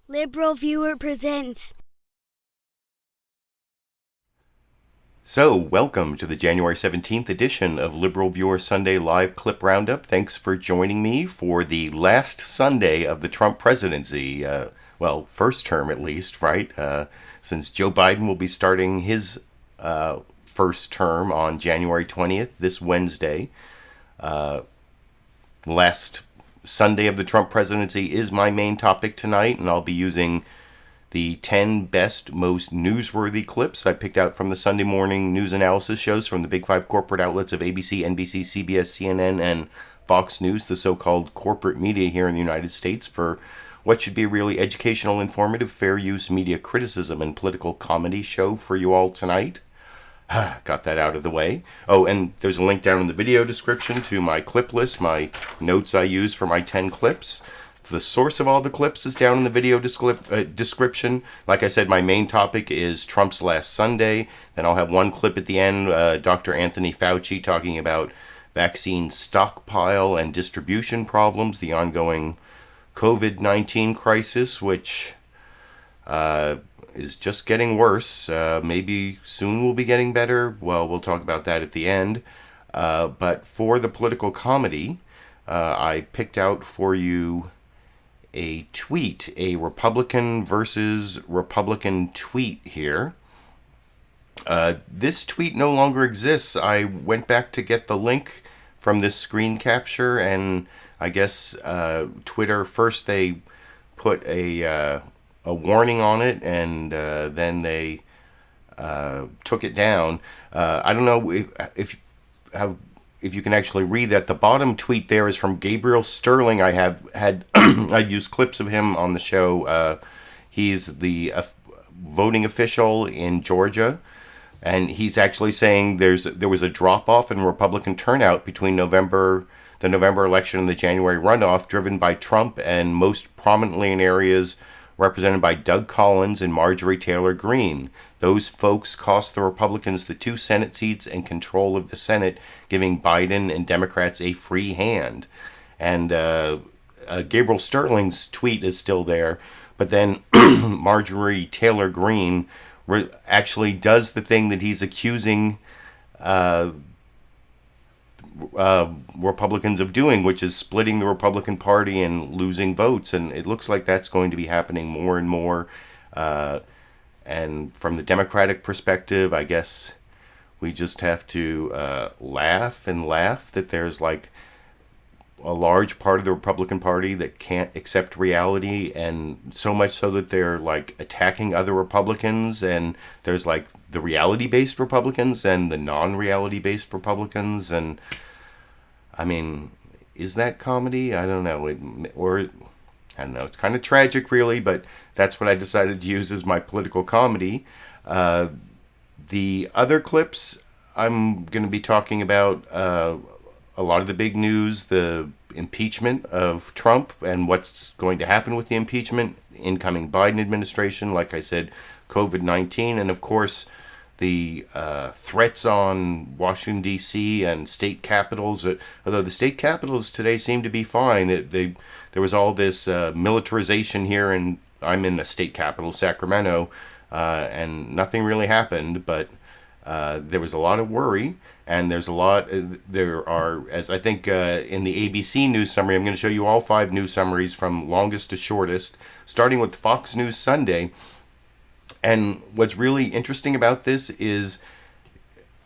LiberalViewer presents. So, welcome to the January 17th edition of LiberalViewer Sunday Live Clip Roundup. Thanks for joining me for the last Sunday of the Trump presidency. First term at least, right? Since Joe Biden will be starting his first term on January 20th, this Wednesday. Last Sunday of the Trump presidency is my main topic tonight, and I'll be using the 10 best, most newsworthy clips I picked out from the Sunday morning news analysis shows from the big five corporate outlets of ABC, NBC, CBS, CNN, and Fox News, the so-called corporate media here in the United States, for what should be a really educational, informative, fair use media criticism and political comedy show for you all tonight. Got that out of the way. Oh, and there's a link down in the video description to my clip list, my notes I use for my 10 clips. The source of all the clips is down in the video description. Like I said, my main topic is Trump's last Sunday. Then I'll have one clip at the end, Dr. Anthony Fauci talking about vaccine stockpile and distribution problems, the ongoing COVID-19 crisis, which is just getting worse. Maybe soon will be getting better. Well, we'll talk about that at the end. But for the political comedy, I picked out for you a tweet, a Republican versus Republican tweet here. This tweet no longer exists. I went back to get the link from this screen capture, and I guess Twitter, first they put a warning on it, and then they took it down. I don't know if you can actually read that. The bottom tweet there is from Gabriel Sterling. I have had I used clips of him on the show. He's the voting official in Georgia, and he's actually saying there was a drop off in Republican turnout between the November election and the January runoff, driven by Trump, and most prominently in areas represented by Doug Collins and Marjorie Taylor Greene. Those folks cost the Republicans the 2 Senate seats and control of the Senate, giving Biden and Democrats a free hand. And Gabriel Sterling's tweet is still there, but then Marjorie Taylor Greene actually does the thing that he's accusing Republicans of doing, which is splitting the Republican Party and losing votes, and it looks like that's going to be happening more and more. And from the Democratic perspective, I guess we just have to laugh that there's like a large part of the Republican Party that can't accept reality, and so much so that they're like attacking other Republicans, and there's like the reality-based Republicans and the non-reality-based Republicans, and I mean, is that comedy? I don't know. I don't know. It's kind of tragic, really, but that's what I decided to use as my political comedy. The other clips, I'm going to be talking about a lot of the big news, the impeachment of Trump and what's going to happen with the impeachment, incoming Biden administration, like I said, COVID-19, and of course, the threats on Washington, D.C. and state capitals. Although the state capitals today seem to be fine. There was all this militarization here, and I'm in the state capital, Sacramento, and nothing really happened, but there was a lot of worry, and there are, as I think in the ABC news summary, I'm going to show you all 5 news summaries from longest to shortest, starting with Fox News Sunday. And what's really interesting about this is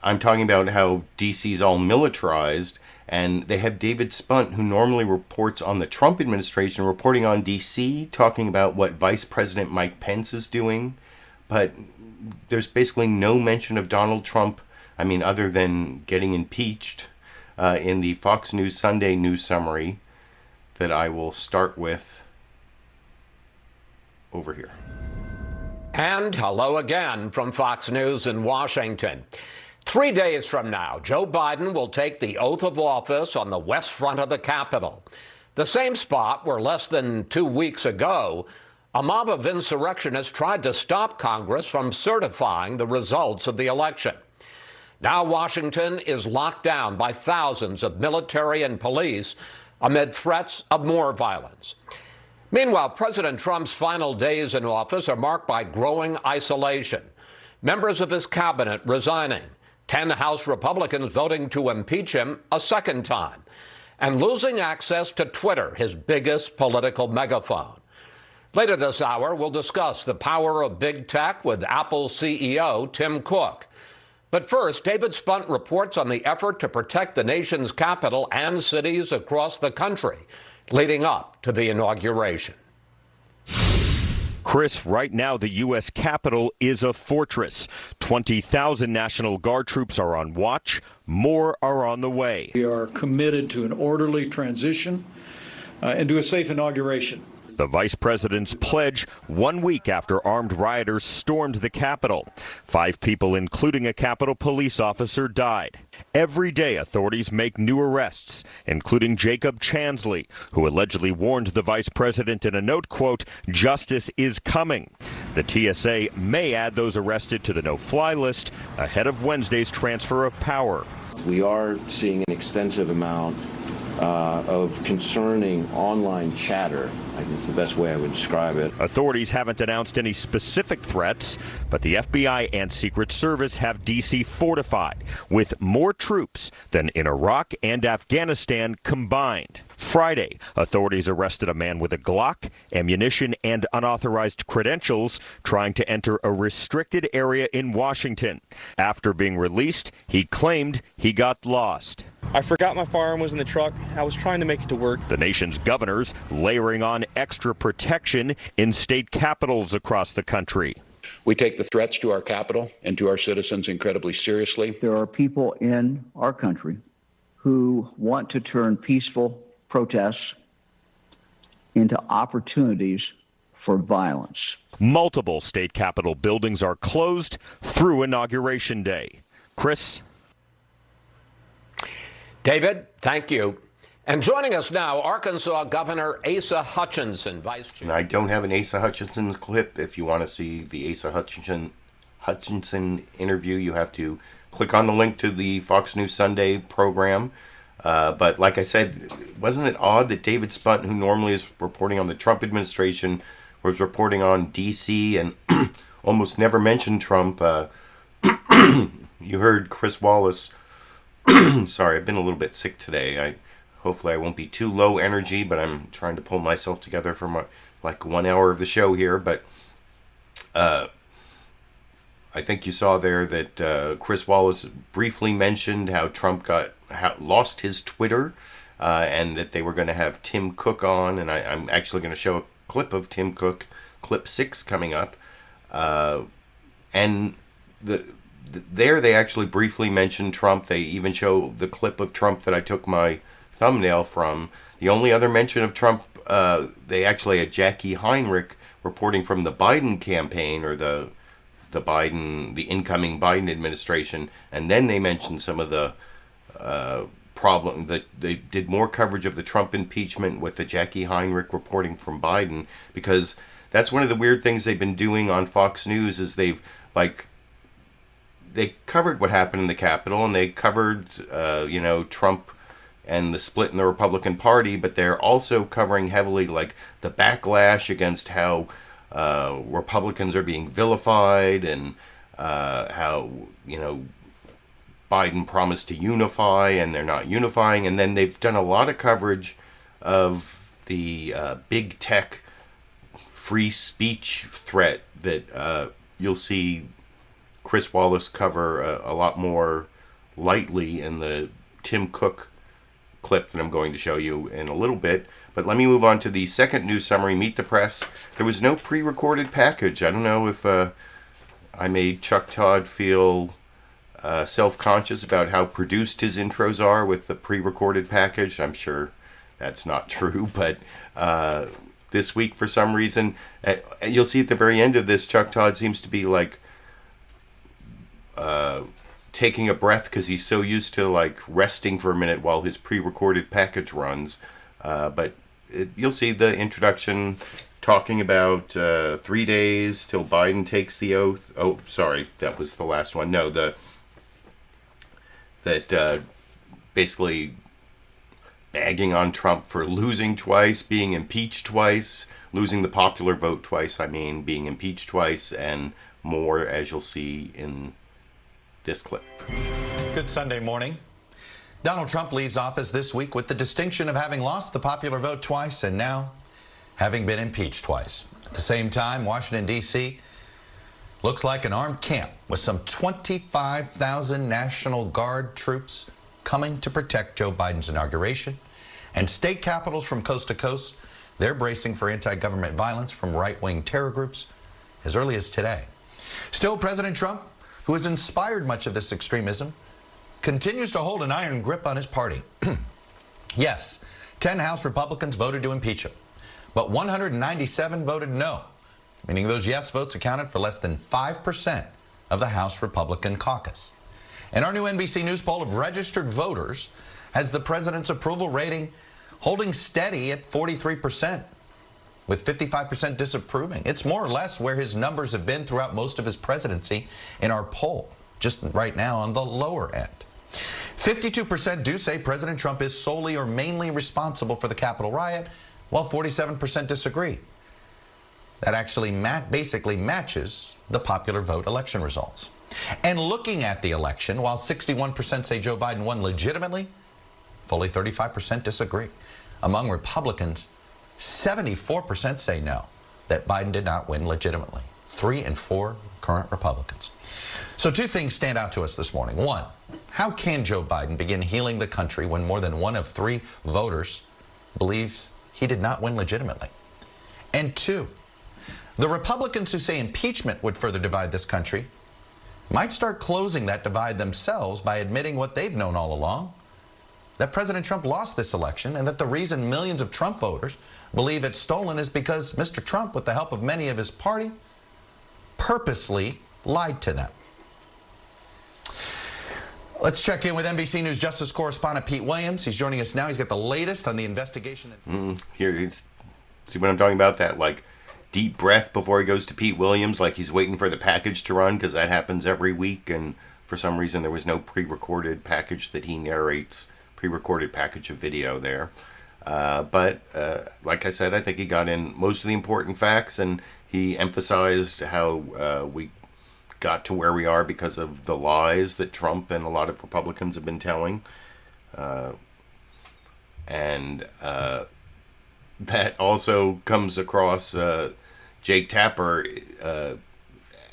I'm talking about how DC's all militarized, and they have David Spunt, who normally reports on the Trump administration, reporting on DC, talking about what Vice President Mike Pence is doing. But there's basically no mention of Donald Trump, I mean, other than getting impeached, in the Fox News Sunday news summary that I will start with over here. And hello again from Fox News in Washington. 3 days from now, Joe Biden will take the oath of office on the west front of the Capitol, the same spot where less than 2 weeks ago, a mob of insurrectionists tried to stop Congress from certifying the results of the election. Now Washington is locked down by thousands of military and police amid threats of more violence. Meanwhile, President Trump's final days in office are marked by growing isolation. Members of his cabinet resigning, 10 House Republicans voting to impeach him a second time, and losing access to Twitter, his biggest political megaphone. Later this hour, we'll discuss the power of big tech with Apple CEO Tim Cook. But first, David Spunt reports on the effort to protect the nation's capital and cities across the country leading up to the inauguration. Chris, right now the U.S. Capitol is a fortress. 20,000 National Guard troops are on watch. More are on the way. We are committed to an orderly transition and to a safe inauguration. The vice president's pledge 1 week after armed rioters stormed the Capitol. 5 people, including a Capitol police officer, died. Every day, authorities make new arrests, including Jacob Chansley, who allegedly warned the vice president in a note, quote, "Justice is coming." The TSA may add those arrested to the no-fly list ahead of Wednesday's transfer of power. We are seeing an extensive amount of concerning online chatter. I guess the best way I would describe it. Authorities haven't announced any specific threats, but the FBI and Secret Service have D.C. fortified with more troops than in Iraq and Afghanistan combined. Friday, authorities arrested a man with a Glock, ammunition, and unauthorized credentials trying to enter a restricted area in Washington. After being released, he claimed he got lost. I forgot my firearm was in the truck. I was trying to make it to work. The nation's governors layering on extra protection in state capitals across the country. We take the threats to our capital and to our citizens incredibly seriously. There are people in our country who want to turn peaceful protests into opportunities for violence. Multiple state capitol buildings are closed through Inauguration Day. Chris? David, thank you. And joining us now, Arkansas Governor Asa Hutchinson, Vice Chair. And I don't have an Asa Hutchinson clip. If you want to see the Asa Hutchinson interview, you have to click on the link to the Fox News Sunday program. But like I said, wasn't it odd that David Spunt, who normally is reporting on the Trump administration, was reporting on D.C. and almost never mentioned Trump? You heard ChrisWallace. Sorry, I've been a little bit sick today. Hopefully I won't be too low energy, but I'm trying to pull myself together for like 1 hour of the show here. But I think you saw there that ChrisWallace briefly mentioned how Trump lost his Twitter, and that they were going to have Tim Cook on, and I'm actually going to show a clip of Tim Cook, clip 6 coming up, and there they actually briefly mentioned Trump. They even show the clip of Trump that I took my thumbnail from. The only other mention of Trump, they actually had Jackie Heinrich reporting from the Biden campaign, or the incoming Biden administration, and then they mentioned some of the problem that they did more coverage of the Trump impeachment with the Jackie Heinrich reporting from Biden, because that's one of the weird things they've been doing on Fox News is they covered what happened in the Capitol, and they covered Trump and the split in the Republican Party, but they're also covering heavily like the backlash against how Republicans are being vilified, and how Biden promised to unify and they're not unifying. And then they've done a lot of coverage of the big tech free speech threat that you'll see ChrisWallace cover a lot more lightly in the Tim Cook clip that I'm going to show you in a little bit. But let me move on to the second news summary, Meet the Press. There was no pre-recorded package. I don't know if I made Chuck Todd feel self-conscious about how produced his intros are with the pre-recorded package. I'm sure that's not true, but this week, for some reason, you'll see at the very end of this, Chuck Todd seems to be like taking a breath because he's so used to like resting for a minute while his pre-recorded package runs. But you'll see the introduction talking about 3 days till Biden takes the oath. Oh, sorry, that was the last one. No, that basically bagging on Trump for losing twice, being impeached twice, losing the popular vote twice, being impeached twice, and more, as you'll see in this clip. Good Sunday morning. Donald Trump leaves office this week with the distinction of having lost the popular vote twice and now having been impeached twice. At the same time, Washington, D.C. looks like an armed camp with some 25,000 National Guard troops coming to protect Joe Biden's inauguration. And state capitals from coast to coast, they're bracing for anti-government violence from right-wing terror groups as early as today. Still, President Trump, who has inspired much of this extremism, continues to hold an iron grip on his party. Yes, 10 House Republicans voted to impeach him, but 197 voted no, meaning those yes votes accounted for less than 5% of the House Republican caucus. And our new NBC News poll of registered voters has the president's approval rating holding steady at 43%, with 55% disapproving. It's more or less where his numbers have been throughout most of his presidency in our poll, just right now on the lower end. 52% do say President Trump is solely or mainly responsible for the Capitol riot, while 47% disagree. That actually basically matches the popular vote election results. And looking at the election, while 61% say Joe Biden won legitimately, fully 35% disagree. Among Republicans, 74% say no, that Biden did not win legitimately. 3 in 4 current Republicans. So 2 things stand out to us this morning. 1, how can Joe Biden begin healing the country when more than 1 of 3 voters believes he did not win legitimately? And 2, the Republicans who say impeachment would further divide this country might start closing that divide themselves by admitting what they've known all along, that President Trump lost this election, and that the reason millions of Trump voters believe it's stolen is because Mr. Trump, with the help of many of his party, purposely lied to them. Let's check in with NBC News Justice correspondent Pete Williams. He's joining us now. He's got the latest on the investigation. Here, see what I'm talking about? That, deep breath before he goes to Pete Williams, like he's waiting for the package to run, because that happens every week, and for some reason there was no pre-recorded package that he narrates, pre-recorded package of video there. But like I said, I think he got in most of the important facts, and he emphasized how we got to where we are because of the lies that Trump and a lot of Republicans have been telling. And that also comes across, Jake Tapper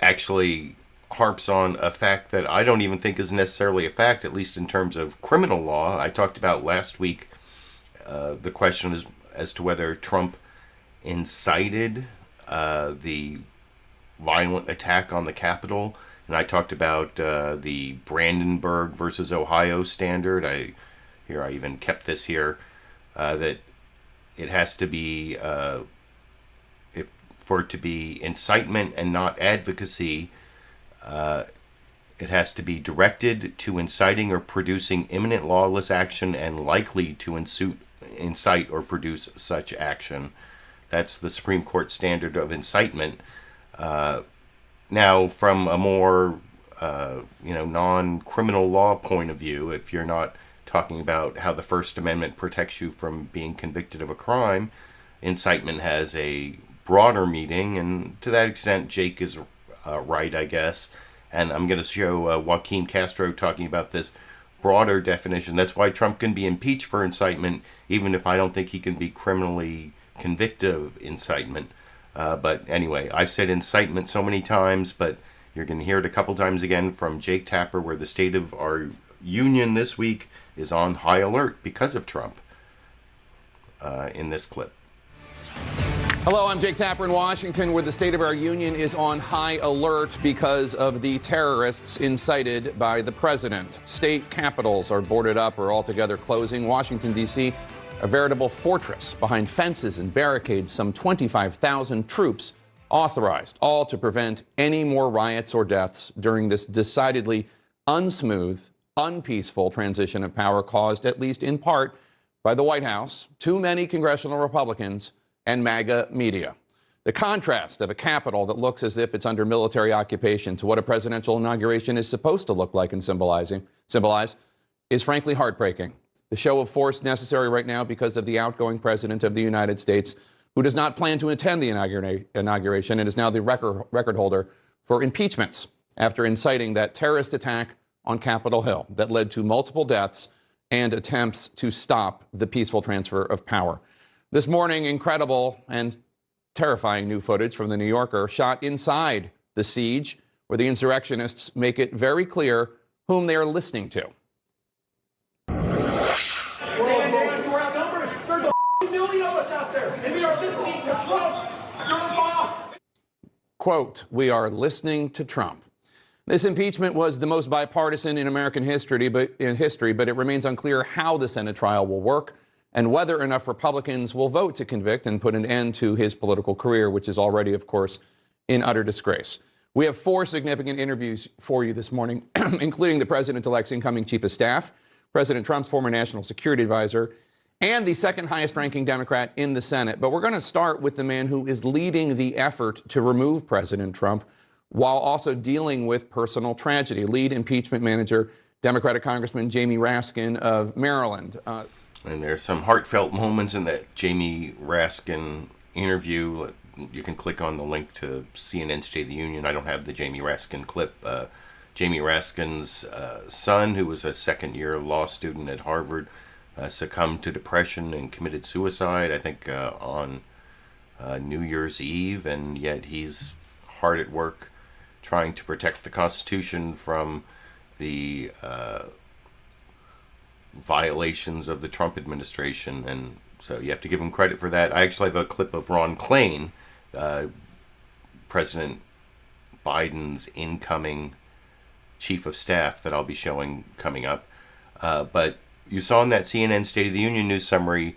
actually harps on a fact that I don't even think is necessarily a fact, at least in terms of criminal law. I talked about last week, the question is as to whether Trump incited the violent attack on the Capitol. And I talked about the Brandenburg versus Ohio standard. I even kept this here, that it has to be, for it to be incitement and not advocacy, it has to be directed to inciting or producing imminent lawless action and likely to incite or produce such action. That's the Supreme Court standard of incitement. Now, from a more, non-criminal law point of view, if you're not talking about how the First Amendment protects you from being convicted of a crime, incitement has a broader meaning, and to that extent, Jake is right, I guess. And I'm going to show Joaquin Castro talking about this broader definition. That's why Trump can be impeached for incitement, even if I don't think he can be criminally convicted of incitement. But anyway, I've said incitement so many times, but you're going to hear it a couple times again from Jake Tapper, where the state of our union this week is on high alert because of Trump, in this clip. Hello, I'm Jake Tapper in Washington, where the state of our union is on high alert because of the terrorists incited by the president. State capitals are boarded up or altogether closing. Washington, D.C., a veritable fortress behind fences and barricades, some 25,000 troops authorized, all to prevent any more riots or deaths during this decidedly unsmooth, unpeaceful transition of power caused, at least in part, by the White House, too many congressional Republicans, and MAGA media. The contrast of a Capitol that looks as if it's under military occupation to what a presidential inauguration is supposed to look like and symbolize is frankly heartbreaking. The show of force necessary right now because of the outgoing president of the United States, who does not plan to attend the inauguration and is now the record holder for impeachments after inciting that terrorist attack on Capitol Hill that led to multiple deaths and attempts to stop the peaceful transfer of power. This morning, incredible and terrifying new footage from The New Yorker shot inside the siege, where the insurrectionists make it very clear whom they are listening to. We're outnumbered. There's a million of us out there, and we are listening to Trump. You're the boss. Quote, "We are listening to Trump." This impeachment was the most bipartisan in American history, but it remains unclear how the Senate trial will work and whether enough Republicans will vote to convict and put an end to his political career, which is already, of course, in utter disgrace. We have 4 significant interviews for you this morning, including the president-elect's incoming chief of staff, President Trump's former national security advisor, and the second highest-ranking Democrat in the Senate. But we're going to start with the man who is leading the effort to remove President Trump while also dealing with personal tragedy. Lead impeachment manager, Democratic Congressman Jamie Raskin of Maryland. And there's some heartfelt moments in that Jamie Raskin interview. You can click on the link to CNN State of the Union. I don't have the Jamie Raskin clip. Jamie Raskin's son, who was a second-year law student at Harvard, succumbed to depression and committed suicide, I think, on New Year's Eve, and yet he's hard at work trying to protect the Constitution from the violations of the Trump administration, and so you have to give him credit for that. I actually have a clip of Ron Klain, President Biden's incoming chief of staff, that I'll be showing coming up. But you saw in that CNN State of the Union news summary,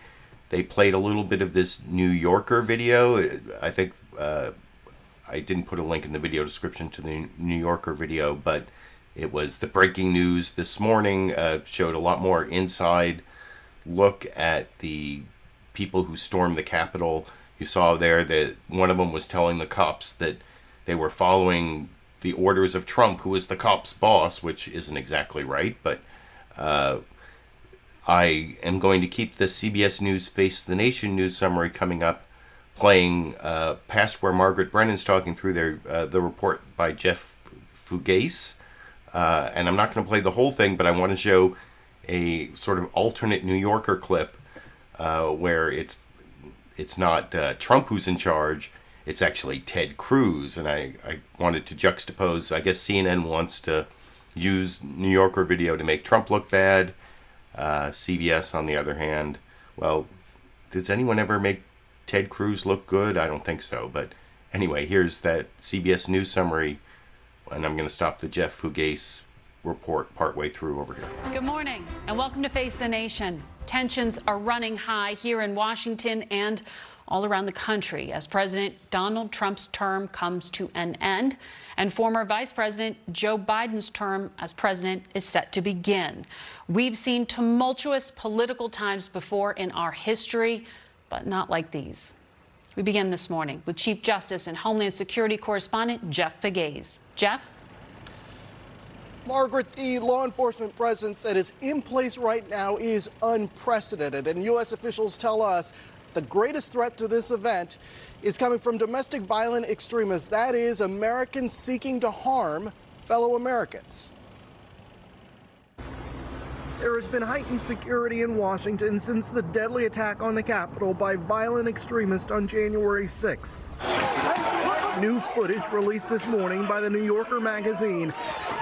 they played a little bit of this New Yorker video. I think I didn't put a link in the video description to the New Yorker video, but it was the breaking news this morning, showed a lot more inside look at the people who stormed the Capitol. You saw there that one of them was telling the cops that they were following the orders of Trump, who is the cops' boss, which isn't exactly right, but I am going to keep the CBS News Face the Nation news summary coming up, playing past where Margaret Brennan's talking through the report by Jeff Fugase. And I'm not going to play the whole thing, but I want to show a sort of alternate New Yorker clip where it's not Trump who's in charge, it's actually Ted Cruz. And I wanted to juxtapose, I guess CNN wants to use New Yorker video to make Trump look bad. CBS, on the other hand, well, does anyone ever make Ted Cruz look good? I don't think so. But anyway, here's that CBS News summary. And I'm going to stop the Jeff Fugase report partway through over here. Good morning and welcome to Face the Nation. Tensions are running high here in Washington and all around the country as President Donald Trump's term comes to an end and former Vice President Joe Biden's term as president is set to begin. We've seen tumultuous political times before in our history, but not like these. We begin this morning with Chief Justice and Homeland Security correspondent Jeff Fugase. Jeff? Margaret, the law enforcement presence that is in place right now is unprecedented, and U.S. officials tell us the greatest threat to this event is coming from domestic violent extremists, that is, Americans seeking to harm fellow Americans. There has been heightened security in Washington since the deadly attack on the Capitol by violent extremists on January 6th. New footage released this morning by the New Yorker magazine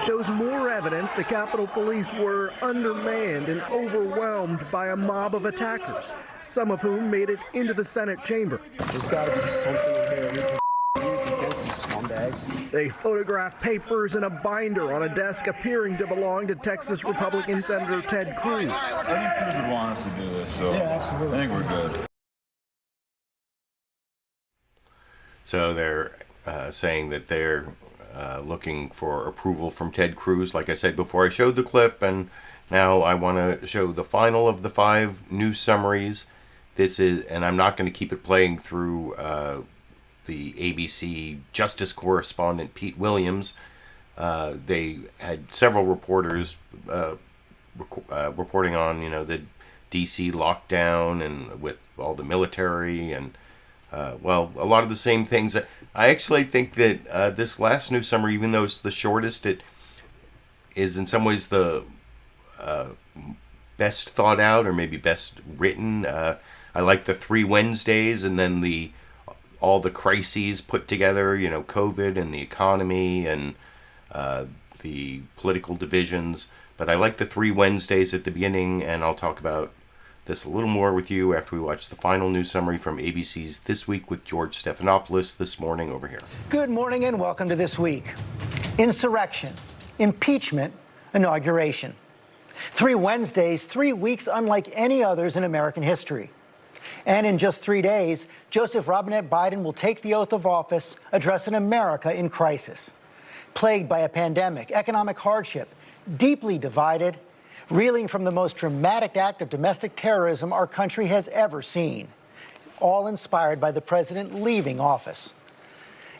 shows more evidence the Capitol Police were undermanned and overwhelmed by a mob of attackers, some of whom made it into the Senate chamber. There's got to be something in here we can use against these scumbags. They photographed papers in a binder on a desk appearing to belong to Texas Republican Senator Ted Cruz. I think Cruz would want us to do this, so yeah, absolutely. I think we're good. So they're saying that they're looking for approval from Ted Cruz. Like I said before, I showed the clip, and now I want to show the final of the 5 news summaries. This is, and I'm not going to keep it playing through the ABC Justice correspondent Pete Williams. They had several reporters reporting on, that D.C. lockdown and with all the military and, well, a lot of the same things. I actually think that this last news summary, even though it's the shortest, it is in some ways the best thought out or maybe best written. I like the 3 Wednesdays and then all the crises put together, you know, COVID and the economy and the political divisions. But I like the 3 Wednesdays at the beginning, and I'll talk about this a little more with you after we watch the final news summary from ABC's This Week with George Stephanopoulos this morning over here. Good morning and welcome to This Week. Insurrection, impeachment, inauguration. 3 Wednesdays, 3 weeks unlike any others in American history. And in just 3 days, Joseph Robinette Biden will take the oath of office, addressing America in crisis. Plagued by a pandemic, economic hardship, deeply divided, reeling from the most dramatic act of domestic terrorism our country has ever seen. All inspired by the president leaving office.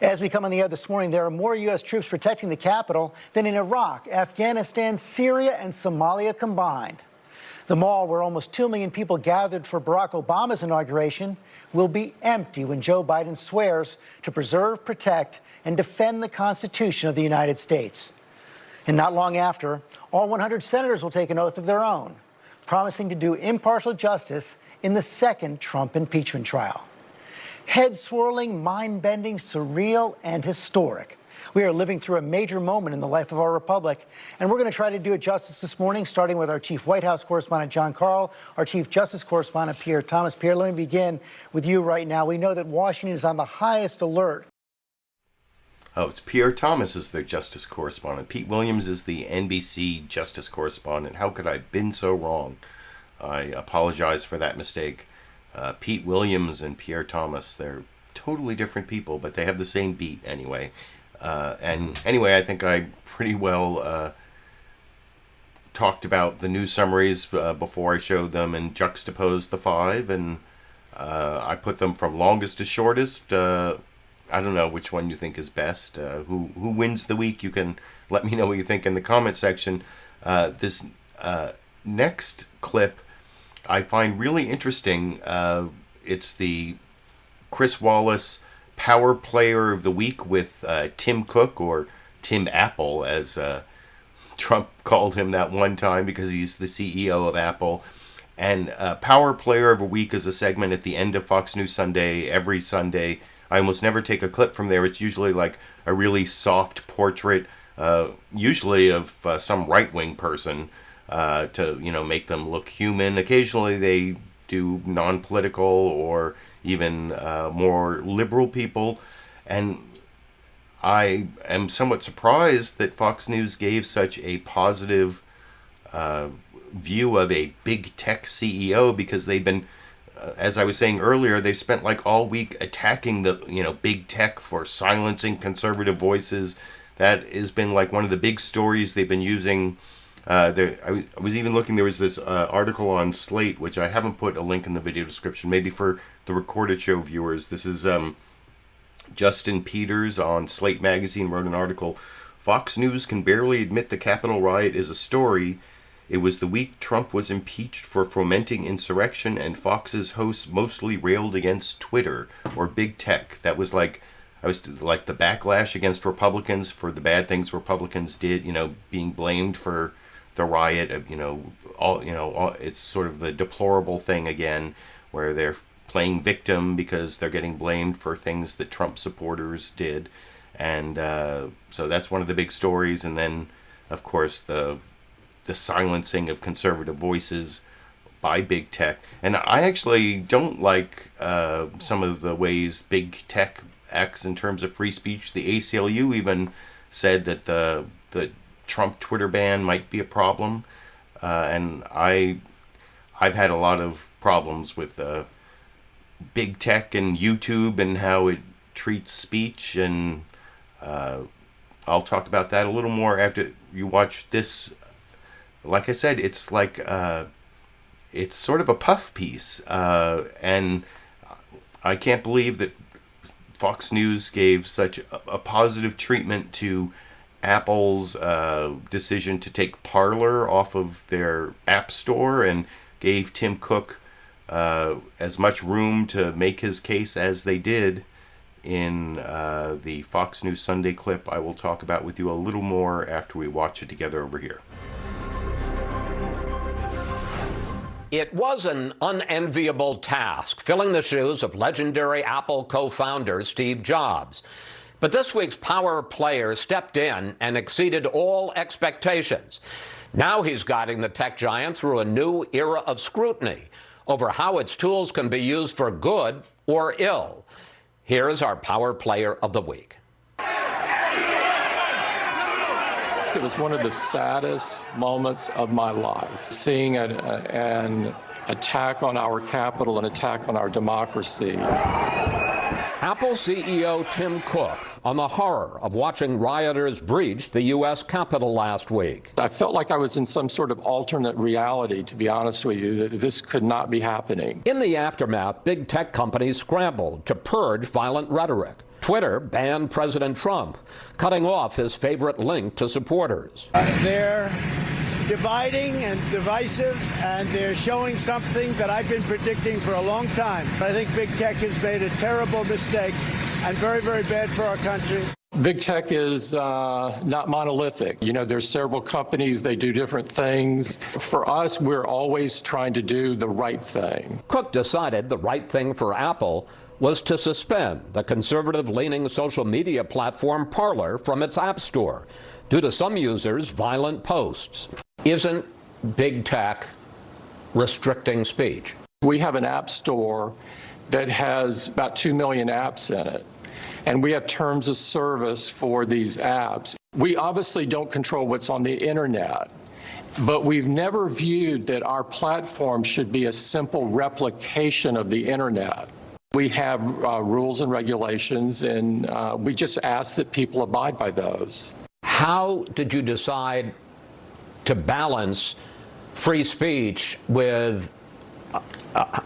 As we come on the air this morning, there are more U.S. troops protecting the Capitol than in Iraq, Afghanistan, Syria, and Somalia combined. The mall where almost 2 million people gathered for Barack Obama's inauguration will be empty when Joe Biden swears to preserve, protect, and defend the Constitution of the United States. And not long after, all 100 senators will take an oath of their own, promising to do impartial justice in the second Trump impeachment trial. Head-swirling, mind-bending, surreal, and historic. We are living through a major moment in the life of our republic, and we're going to try to do it justice this morning, starting with our chief White House correspondent, John Karl, our chief justice correspondent, Pierre Thomas. Pierre, let me begin with you right now. We know that Washington is on the highest alert. Oh, it's Pierre Thomas is the justice correspondent. Pete Williams is the NBC justice correspondent. How could I have been so wrong? I apologize for that mistake. Pete Williams and Pierre Thomas, they're totally different people, but they have the same beat anyway. And anyway, I think I pretty well talked about the news summaries before I showed them and juxtaposed the 5, and I put them from longest to shortest. I don't know which one you think is best. Who wins the week? You can let me know what you think in the comment section. This next clip I find really interesting. It's the ChrisWallace Power Player of the Week with Tim Cook, or Tim Apple, as Trump called him that one time because he's the CEO of Apple. And Power Player of the Week is a segment at the end of Fox News Sunday, every Sunday. I almost never take a clip from there. It's usually like a really soft portrait, usually of some right-wing person, to, you know, make them look human. Occasionally they do non-political or even more liberal people. And I am somewhat surprised that Fox News gave such a positive view of a big tech CEO, because they've been, as I was saying earlier, they've spent like all week attacking the, you know, big tech for silencing conservative voices. That has been like one of the big stories they've been using. I was even looking, there was this article on Slate, which I haven't put a link in the video description, maybe for the recorded show viewers. This is Justin Peters on Slate Magazine wrote an article. Fox News can barely admit the Capitol riot is a story. It was the week Trump was impeached for fomenting insurrection, and Fox's hosts mostly railed against Twitter or big tech. That was like, I was like the backlash against Republicans for the bad things Republicans did, you know, being blamed for the riot, it's sort of the deplorable thing again, where they're playing victim because they're getting blamed for things that Trump supporters did. And so that's one of the big stories. And then, of course, the silencing of conservative voices by big tech. And I actually don't like some of the ways big tech acts in terms of free speech. The ACLU even said that the Trump Twitter ban might be a problem. And I've had a lot of problems with big tech and YouTube and how it treats speech. And I'll talk about that a little more after you watch this. Like I said, it's like it's sort of a puff piece, and I can't believe that Fox News gave such a positive treatment to Apple's decision to take Parler off of their app store and gave Tim Cook as much room to make his case as they did in the Fox News Sunday clip I will talk about with you a little more after we watch it together over here. It was an unenviable task, filling the shoes of legendary Apple co-founder Steve Jobs. But this week's power player stepped in and exceeded all expectations. Now he's guiding the tech giant through a new era of scrutiny over how its tools can be used for good or ill. Here's our power player of the week. It was one of the saddest moments of my life, seeing an attack on our capital, an attack on our democracy. Apple CEO Tim Cook on the horror of watching rioters breach the U.S. Capitol last week. I felt like I was in some sort of alternate reality, to be honest with you, that this could not be happening. In the aftermath, big tech companies scrambled to purge violent rhetoric. Twitter banned President Trump, cutting off his favorite link to supporters. They're dividing and divisive, and they're showing something that I've been predicting for a long time. I think big tech has made a terrible mistake and very, very bad for our country. Big tech is not monolithic. You know, there's several companies, they do different things. For us, we're always trying to do the right thing. Cook decided the right thing for Apple was to suspend the conservative-leaning social media platform Parler from its App Store due to some users' violent posts. Isn't big tech restricting speech? We have an app store that has about 2 million apps in it, and we have terms of service for these apps. We obviously don't control what's on the internet, but we've never viewed that our platform should be a simple replication of the internet. We have rules and regulations, and we just ask that people abide by those. How did you decide to balance free speech with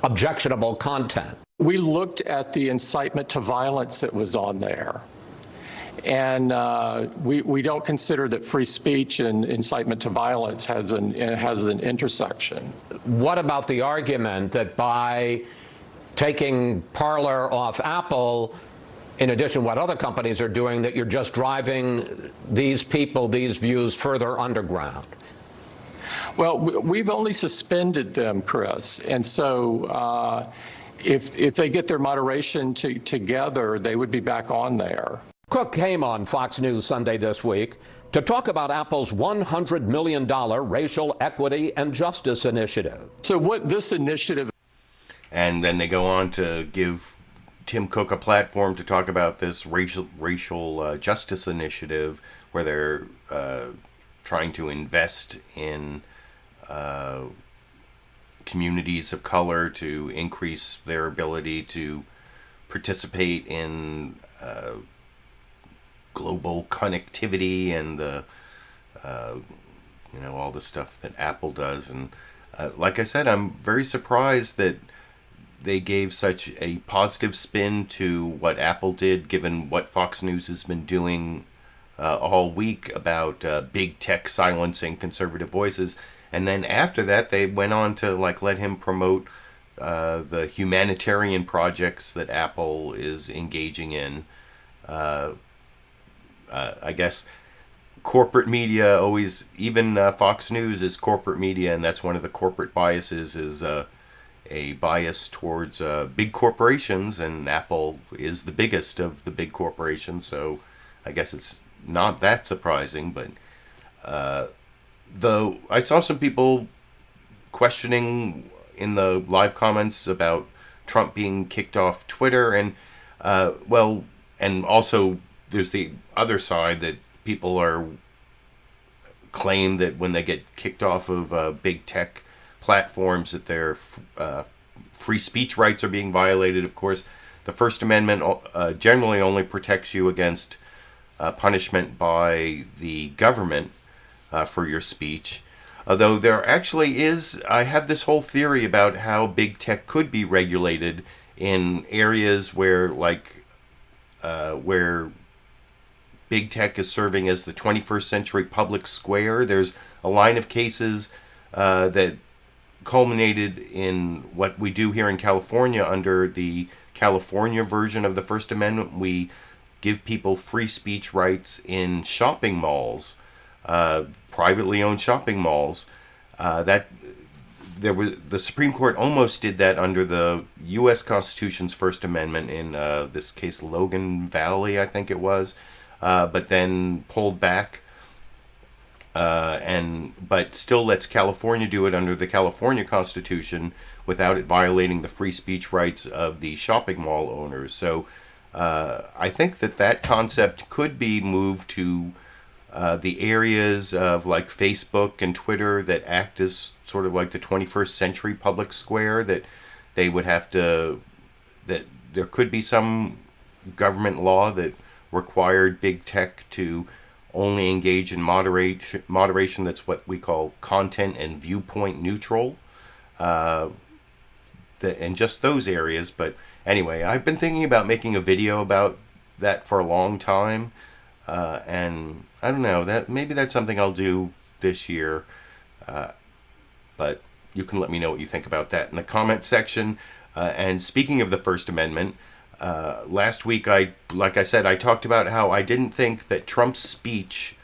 objectionable content? We looked at the incitement to violence that was on there, and we don't consider that free speech and incitement to violence has an intersection. What about the argument that by taking Parler off Apple, in addition to what other companies are doing, that you're just driving these people, these views further underground? Well, we've only suspended them, Chris, and so if they get their moderation together, they would be back on there. Cook came on Fox News Sunday this week to talk about Apple's $100 million racial equity and justice initiative. So what this initiative... And then they go on to give Tim Cook a platform to talk about this racial justice initiative where they're trying to invest in communities of color to increase their ability to participate in global connectivity and the all the stuff that Apple does. And like I said, I'm very surprised that they gave such a positive spin to what Apple did, given what Fox News has been doing all week about big tech silencing conservative voices. And then after that, they went on to let him promote the humanitarian projects that Apple is engaging in. I guess corporate media always, even Fox News is corporate media, and that's one of the corporate biases is a bias towards big corporations, and Apple is the biggest of the big corporations, so I guess it's not that surprising. But though I saw some people questioning in the live comments about Trump being kicked off Twitter, and and also there's the other side that people are claim that when they get kicked off of big tech platforms that their free speech rights are being violated. Of course, the First Amendment generally only protects you against punishment by the government for your speech. Although there actually is, I have this whole theory about how big tech could be regulated in areas where big tech is serving as the 21st century public square. There's a line of cases that culminated in what we do here in California under the California version of the First Amendment. We give people free speech rights in shopping malls, privately owned shopping malls. The Supreme Court almost did that under the U.S. Constitution's First Amendment in this case, Logan Valley, I think it was, but then pulled back. But still lets California do it under the California Constitution without it violating the free speech rights of the shopping mall owners. So I think that concept could be moved to the areas of like Facebook and Twitter that act as sort of like the 21st century public square, that they would have to, that there could be some government law that required big tech to only engage in moderation that's what we call content and viewpoint neutral, and just those areas. But anyway, I've been thinking about making a video about that for a long time, and I don't know, that maybe that's something I'll do this year, but you can let me know what you think about that in the comment section. And speaking of the First Amendment, last week, like I said, I talked about how I didn't think that Trump's speech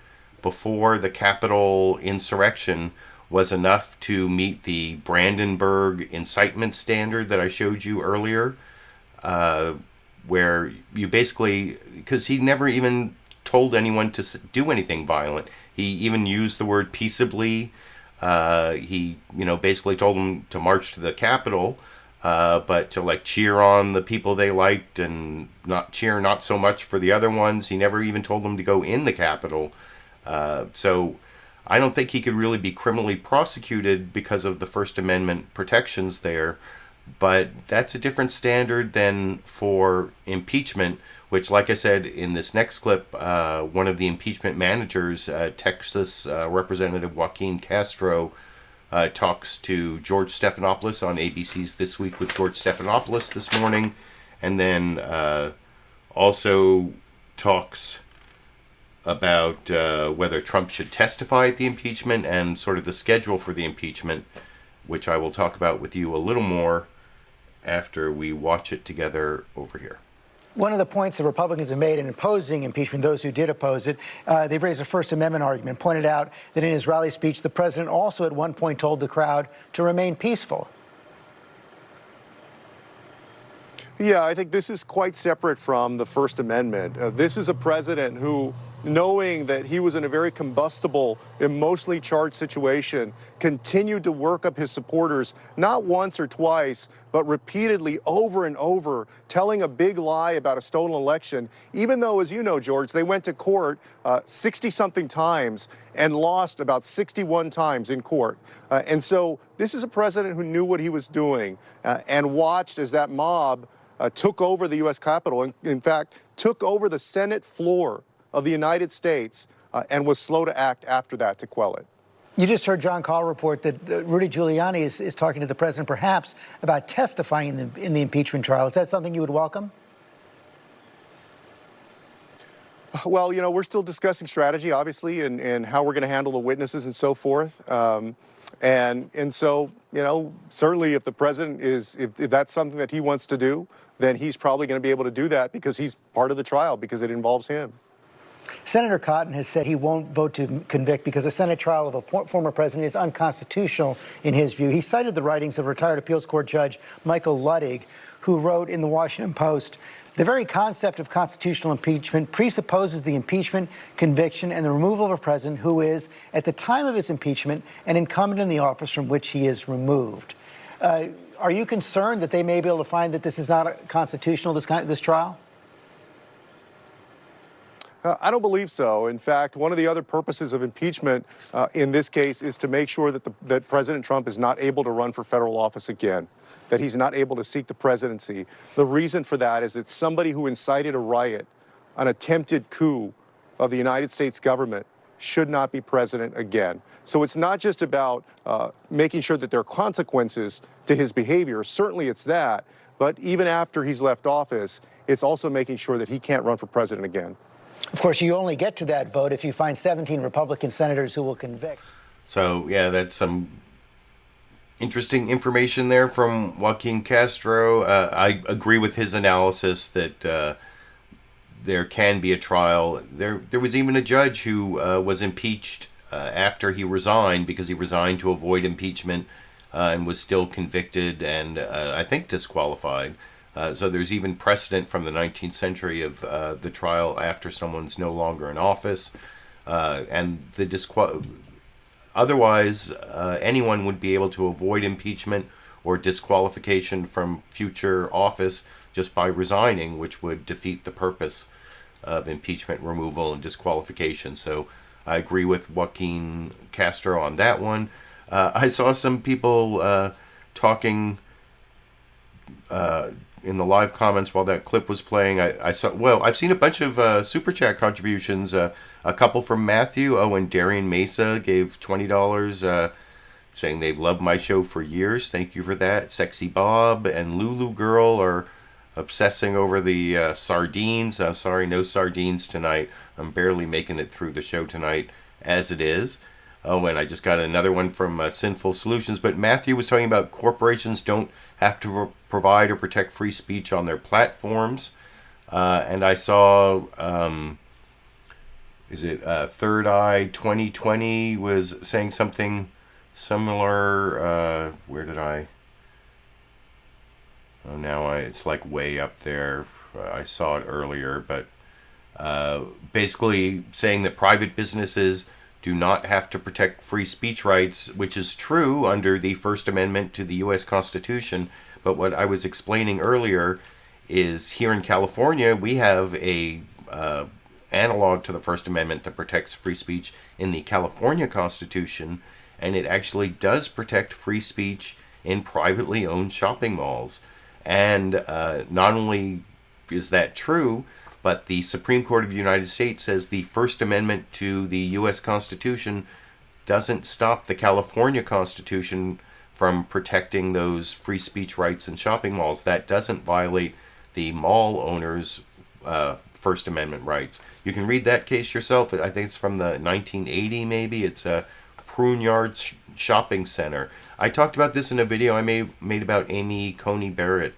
before the Capitol insurrection was enough to meet the Brandenburg incitement standard that I showed you earlier, where you basically, because he never even told anyone to do anything violent. He even used the word peaceably. He, basically told them to march to the Capitol, but to like cheer on the people they liked and not so much for the other ones. He never even told them to go in the Capitol. So I don't think he could really be criminally prosecuted because of the First Amendment protections there. But that's a different standard than for impeachment, which, like I said in this next clip, one of the impeachment managers, Texas Representative Joaquin Castro, talks to George Stephanopoulos on ABC's This Week with George Stephanopoulos this morning, and then also talks about whether Trump should testify at the impeachment and sort of the schedule for the impeachment, which I will talk about with you a little more after we watch it together over here. One of the points the Republicans have made in opposing impeachment, those who did oppose it, they've raised a First Amendment argument, pointed out that in his rally speech, the president also at one point told the crowd to remain peaceful. Yeah, I think this is quite separate from the First Amendment. This is a president who, knowing that he was in a very combustible, emotionally charged situation, continued to work up his supporters, not once or twice, but repeatedly over and over, telling a big lie about a stolen election, even though, as you know, George, they went to court 60-something times and lost about 61 times in court. And so this is a president who knew what he was doing and watched as that mob took over the U.S. Capitol, and in fact, took over the Senate floor of the United States and was slow to act after that to quell it. You just heard John Call report that Rudy Giuliani is talking to the president perhaps about testifying in the impeachment trial. Is that something you would welcome? Well, we're still discussing strategy, obviously, and how we're going to handle the witnesses and so forth. And so, certainly if the president if that's something that he wants to do, then he's probably going to be able to do that because he's part of the trial, because it involves him. Senator Cotton has said he won't vote to convict because a Senate trial of a former president is unconstitutional in his view. He cited the writings of retired appeals court judge Michael Luttig, who wrote in the Washington Post, "The very concept of constitutional impeachment presupposes the impeachment, conviction, and the removal of a president who is, at the time of his impeachment, an incumbent in the office from which he is removed." Are you concerned that they may be able to find that this is not constitutional, this trial? I don't believe so. In fact, one of the other purposes of impeachment in this case is to make sure that President Trump is not able to run for federal office again, that he's not able to seek the presidency. The reason for that is that somebody who incited a riot, an attempted coup of the United States government, should not be president again. So it's not just about making sure that there are consequences to his behavior. Certainly it's that. But even after he's left office, it's also making sure that he can't run for president again. Of course, you only get to that vote if you find 17 Republican senators who will convict. So, yeah, that's some interesting information there from Joaquin Castro. I agree with his analysis that there can be a trial. There was even a judge who was impeached after he resigned because he resigned to avoid impeachment and was still convicted and I think disqualified. So there's even precedent from the 19th century of the trial after someone's no longer in office. And the otherwise, anyone would be able to avoid impeachment or disqualification from future office just by resigning, which would defeat the purpose of impeachment, removal, and disqualification. So I agree with Joaquin Castro on that one. I saw some people talking in the live comments while that clip was playing. I've seen a bunch of super chat contributions. A couple from Matthew. Oh, and Darian Mesa gave $20, saying they've loved my show for years. Thank you for that. Sexy Bob and Lulu Girl are obsessing over the sardines. I'm sorry, no sardines tonight. I'm barely making it through the show tonight as it is. Oh, and I just got another one from Sinful Solutions. But Matthew was talking about corporations don't have to provide or protect free speech on their platforms. And I saw, Third Eye 2020 was saying something similar. Where did I? Oh, now it's like way up there. I saw it earlier, but basically saying that private businesses do not have to protect free speech rights, which is true under the First Amendment to the U.S. Constitution. But what I was explaining earlier is here in California, we have a analog to the First Amendment that protects free speech in the California Constitution, and it actually does protect free speech in privately owned shopping malls. And not only is that true, but the Supreme Court of the United States says the First Amendment to the U.S. Constitution doesn't stop the California Constitution from protecting those free speech rights in shopping malls. That doesn't violate the mall owners' First Amendment rights. You can read that case yourself. I think it's from the 1980 maybe. It's a Pruneyard Shopping Center. I talked about this in a video I made about Amy Coney Barrett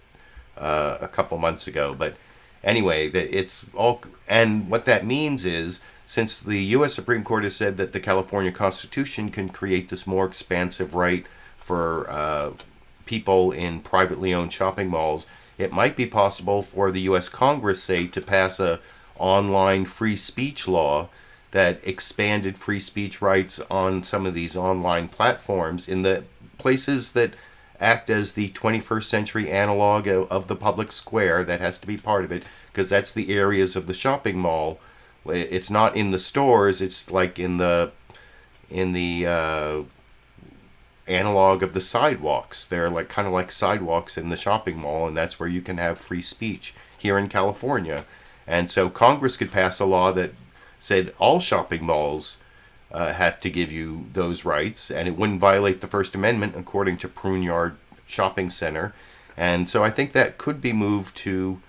a couple months ago. But anyway, it's all, and what that means is, since the U.S. Supreme Court has said that the California Constitution can create this more expansive right for people in privately owned shopping malls, it might be possible for the U.S. Congress, say, to pass a online free speech law that expanded free speech rights on some of these online platforms in the places that act as the 21st century analog of the public square. That has to be part of it, because that's the areas of the shopping mall. It's not in the stores, it's like in the analog of the sidewalks. They're like kind of like sidewalks in the shopping mall, and that's where you can have free speech here in California. And so Congress could pass a law that said all shopping malls have to give you those rights, and it wouldn't violate the First Amendment, according to Pruneyard Shopping Center. And so I think that could be moved to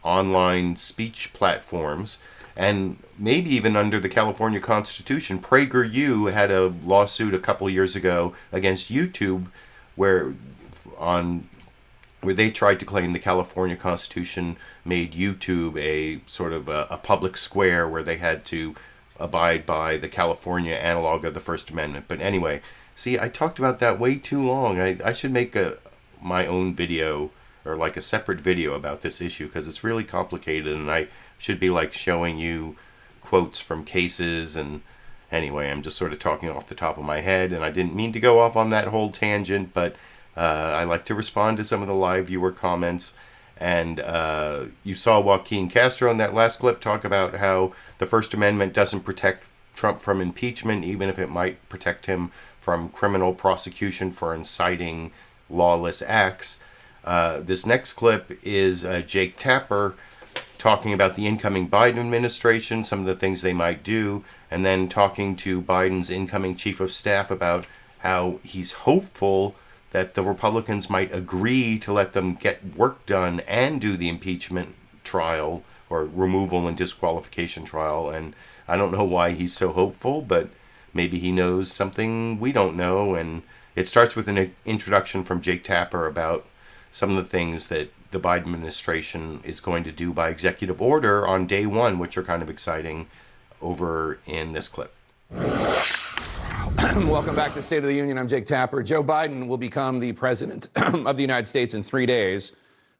online speech platforms, and maybe even under the California Constitution. PragerU had a lawsuit a couple years ago against YouTube where they tried to claim the California Constitution made YouTube a sort of a public square where they had to abide by the California analog of the First Amendment. But anyway, see, I talked about that way too long. I should make my own video, or like a separate video about this issue, because it's really complicated, and I should be like showing you quotes from cases. And anyway, I'm just sort of talking off the top of my head, and I didn't mean to go off on that whole tangent, but I like to respond to some of the live viewer comments. And you saw Joaquin Castro in that last clip talk about how the First Amendment doesn't protect Trump from impeachment, even if it might protect him from criminal prosecution for inciting lawless acts. This next clip is Jake Tapper talking about the incoming Biden administration, some of the things they might do, and then talking to Biden's incoming chief of staff about how he's hopeful that the Republicans might agree to let them get work done and do the impeachment trial, or removal and disqualification trial. And I don't know why he's so hopeful, but maybe he knows something we don't know. And it starts with an introduction from Jake Tapper about some of the things that the Biden administration is going to do by executive order on day one, which are kind of exciting, over in this clip. Welcome back to State of the Union. I'm Jake Tapper. Joe Biden will become the president of the United States in 3 days.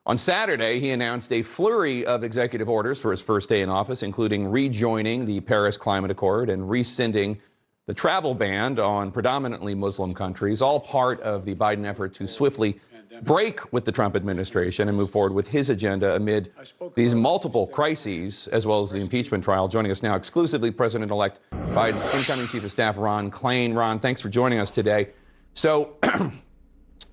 On Saturday, he announced a flurry of executive orders for his first day in office, including rejoining the Paris Climate Accord and rescinding the travel ban on predominantly Muslim countries, all part of the Biden effort to swiftly break with the Trump administration and move forward with his agenda amid these multiple crises, as well as the impeachment trial. Joining us now exclusively, President-elect Biden's incoming Chief of Staff, Ron Klain. Ron, thanks for joining us today. So,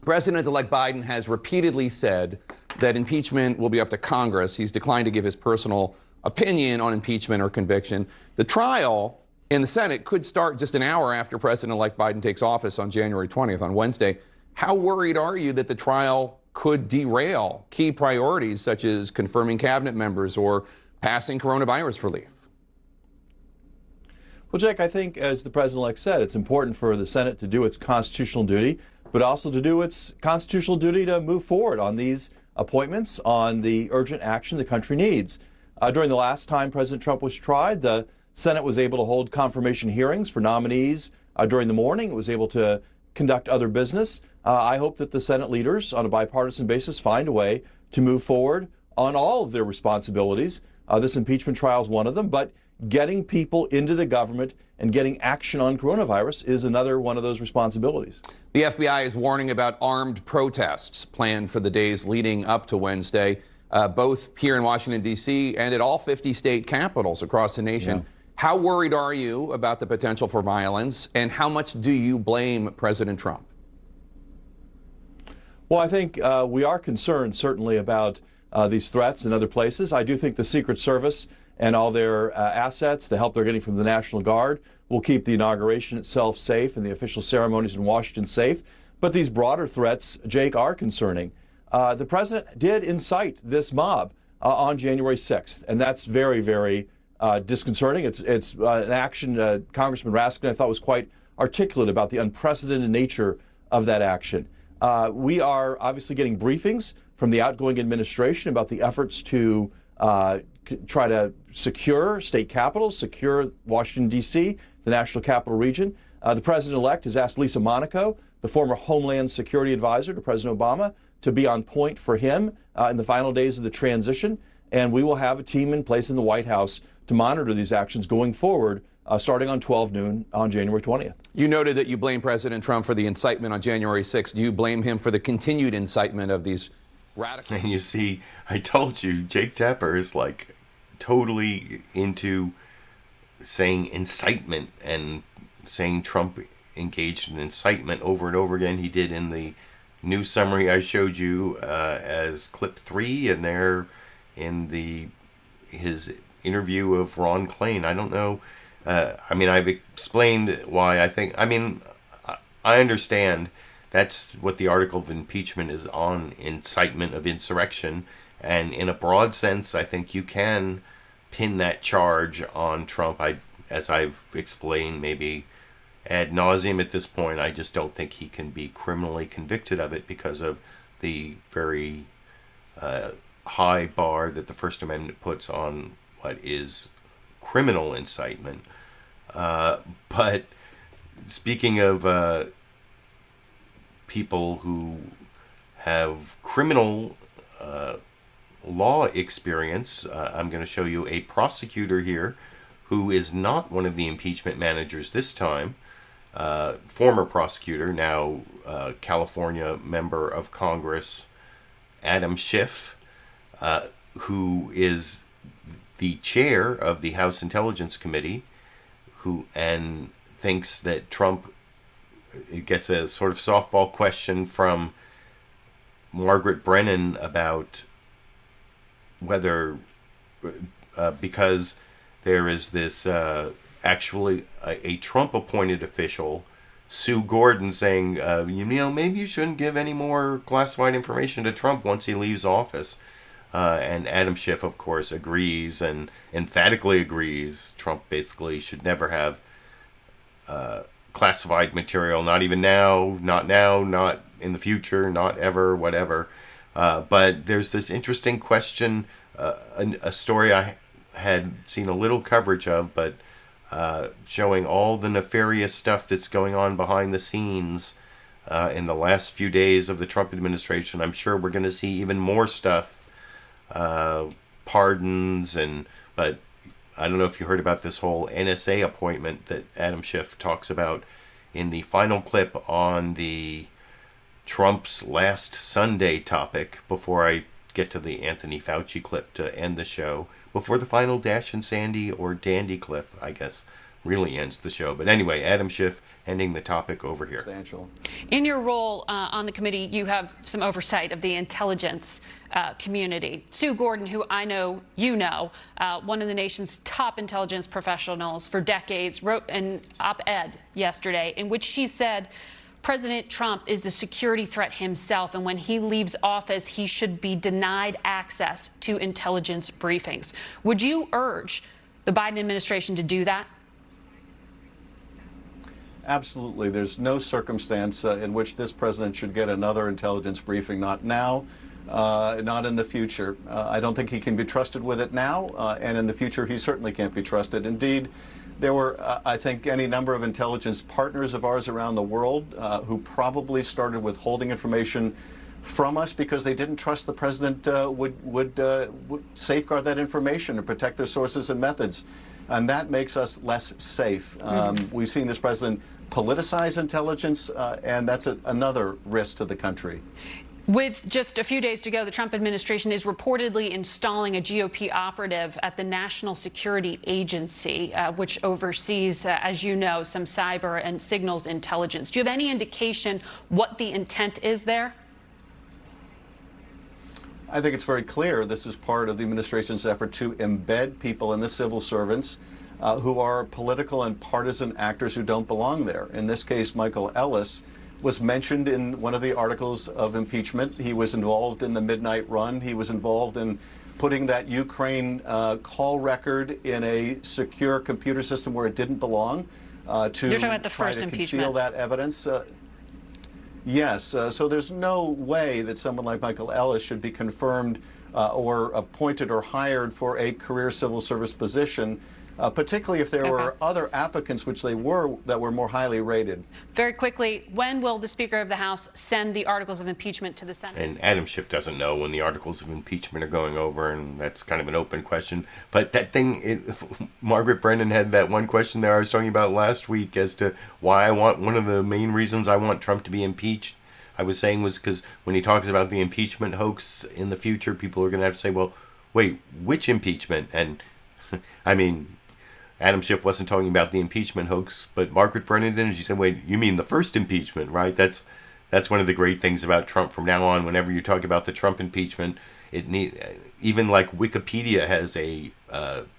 President-elect Biden has repeatedly said that impeachment will be up to Congress. He's declined to give his personal opinion on impeachment or conviction. The trial in the Senate could start just an hour after President-elect Biden takes office on January 20th, on Wednesday. How worried are you that the trial could derail key priorities such as confirming cabinet members or passing coronavirus relief? Well, Jake, I think, as the president-elect said, it's important for the Senate to do its constitutional duty, but also to do its constitutional duty to move forward on these appointments, on the urgent action the country needs. During the last time President Trump was tried, the Senate was able to hold confirmation hearings for nominees during the morning. It was able to conduct other business. I hope that the Senate leaders, on a bipartisan basis, find a way to move forward on all of their responsibilities. This impeachment trial is one of them, but getting people into the government and getting action on coronavirus is another one of those responsibilities. The FBI is warning about armed protests planned for the days leading up to Wednesday, both here in Washington, D.C. and at all 50 state capitals across the nation. Yeah. How worried are you about the potential for violence, and how much do you blame President Trump? Well, I think we are concerned, certainly, about these threats in other places. I do think the Secret Service and all their assets, the help they're getting from the National Guard, will keep the inauguration itself safe and the official ceremonies in Washington safe. But these broader threats, Jake, are concerning. The president did incite this mob on January 6th, and that's very, very disconcerting. It's an action Congressman Raskin, I thought, was quite articulate about the unprecedented nature of that action. We are obviously getting briefings from the outgoing administration about the efforts to try to secure state capitals, secure Washington, D.C., the National Capital Region. The president-elect has asked Lisa Monaco, the former Homeland Security Advisor to President Obama, to be on point for him in the final days of the transition. And we will have a team in place in the White House to monitor these actions going forward, starting on 12 noon on January 20th. You noted that you blame President Trump for the incitement on January 6th. Do you blame him for the continued incitement of these radical? And you see, I told you, Jake Tapper is like totally into saying incitement and saying Trump engaged in incitement over and over again. He did in the news summary I showed you as clip 3, and there in his interview of Ron Klain. I don't know. I've explained why I think. I understand that's what the article of impeachment is on: incitement of insurrection. And in a broad sense, I think you can pin that charge on Trump. As I've explained, maybe ad nauseum at this point, I just don't think he can be criminally convicted of it because of the very high bar that the First Amendment puts on what is criminal incitement. But speaking of people who have criminal law experience, I'm going to show you a prosecutor here who is not one of the impeachment managers this time. Former prosecutor, now California member of Congress, Adam Schiff, who is the chair of the House Intelligence Committee, and thinks that Trump gets a sort of softball question from Margaret Brennan about whether, because there is this actually a Trump-appointed official, Sue Gordon, saying, maybe you shouldn't give any more classified information to Trump once he leaves office. And Adam Schiff, of course, agrees and emphatically agrees. Trump basically should never have classified material. Not even now, not in the future, not ever, whatever. But there's this interesting question, a story I had seen a little coverage of, but showing all the nefarious stuff that's going on behind the scenes in the last few days of the Trump administration. I'm sure we're going to see even more stuff, pardons, but I don't know if you heard about this whole NSA appointment that Adam Schiff talks about in the final clip on the Trump's last Sunday topic, before I get to the Anthony Fauci clip to end the show, before the final Dash and Sandy or Dandy clip, I guess, really ends the show. But anyway, Adam Schiff ending the topic over here. In your role on the committee, you have some oversight of the intelligence community. Sue Gordon, who I know you know, one of the nation's top intelligence professionals for decades, wrote an op-ed yesterday in which she said President Trump is a security threat himself, and when he leaves office, he should be denied access to intelligence briefings. Would you urge the Biden administration to do that? Absolutely. There's no circumstance in which this president should get another intelligence briefing, not now, not in the future. I don't think he can be trusted with it now, and in the future he certainly can't be trusted. Indeed, there were, I think, any number of intelligence partners of ours around the world who probably started withholding information from us because they didn't trust the president would safeguard that information and protect their sources and methods. And that makes us less safe. We've seen this president politicize intelligence, and that's another risk to the country. With just a few days to go, the Trump administration is reportedly installing a GOP operative at the National Security Agency, which oversees, as you know, some cyber and signals intelligence. Do you have any indication what the intent is there? I think it's very clear this is part of the administration's effort to embed people in the civil servants who are political and partisan actors who don't belong there. In this case, Michael Ellis was mentioned in one of the articles of impeachment. He was involved in the midnight run. He was involved in putting that Ukraine call record in a secure computer system where it didn't belong to You're talking about the try first to impeachment. conceal that evidence. Yes, so there's no way that someone like Michael Ellis should be confirmed or appointed or hired for a career civil service position, particularly if there were other applicants, which they were, that were more highly rated. Very quickly, when will the Speaker of the House send the articles of impeachment to the Senate? And Adam Schiff doesn't know when the articles of impeachment are going over, and that's kind of an open question. But that thing, Margaret Brennan had that one question there I was talking about last week as to why one of the main reasons I want Trump to be impeached, I was saying, was because when he talks about the impeachment hoax in the future, people are going to have to say, well, wait, which impeachment? And I mean, Adam Schiff wasn't talking about the impeachment hoax, but Margaret Brennan did, and she said, wait, you mean the first impeachment, right? That's one of the great things about Trump from now on. Whenever you talk about the Trump impeachment, even like Wikipedia has a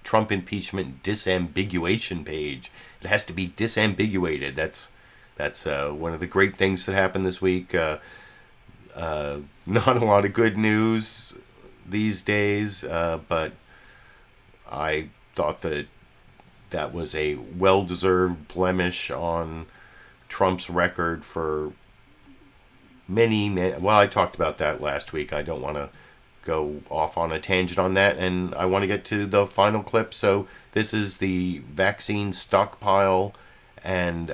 Trump impeachment disambiguation page. It has to be disambiguated. That's one of the great things that happened this week. Not a lot of good news these days, but I thought that was a well-deserved blemish on Trump's record for many, well, I talked about that last week. I don't want to go off on a tangent on that, and I want to get to the final clip. So this is the vaccine stockpile, and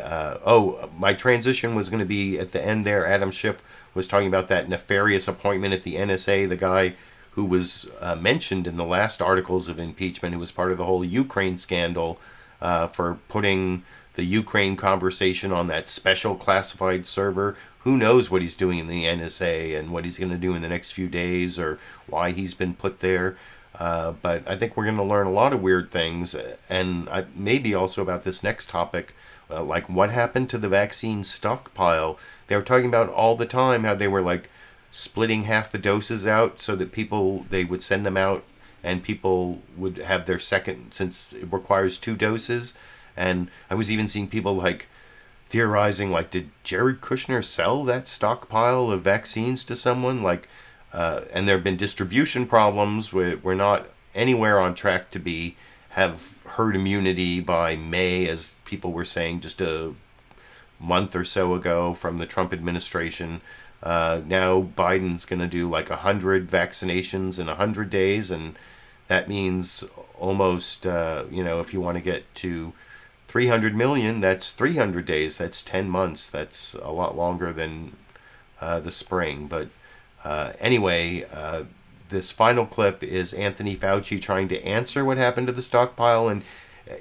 my transition was going to be at the end there. Adam Schiff was talking about that nefarious appointment at the NSA, the guy who was mentioned in the last articles of impeachment, who was part of the whole Ukraine scandal for putting the Ukraine conversation on that special classified server. Who knows what he's doing in the NSA and what he's going to do in the next few days or why he's been put there. But I think we're going to learn a lot of weird things, and maybe also about this next topic, like what happened to the vaccine stockpile. They were talking about all the time how they were like splitting half the doses out so that they would send them out and people would have their second, since it requires 2 doses. And I was even seeing people like theorizing, like, did Jared Kushner sell that stockpile of vaccines to someone? Like, and there have been distribution problems. We're not anywhere on track to be have herd immunity by May, as people were saying just a month or so ago from the Trump administration. Now Biden's going to do like 100 vaccinations in 100 days, and that means almost, if you want to get to 300 million, that's 300 days, that's 10 months, that's a lot longer than the spring. But anyway, this final clip is Anthony Fauci trying to answer what happened to the stockpile, and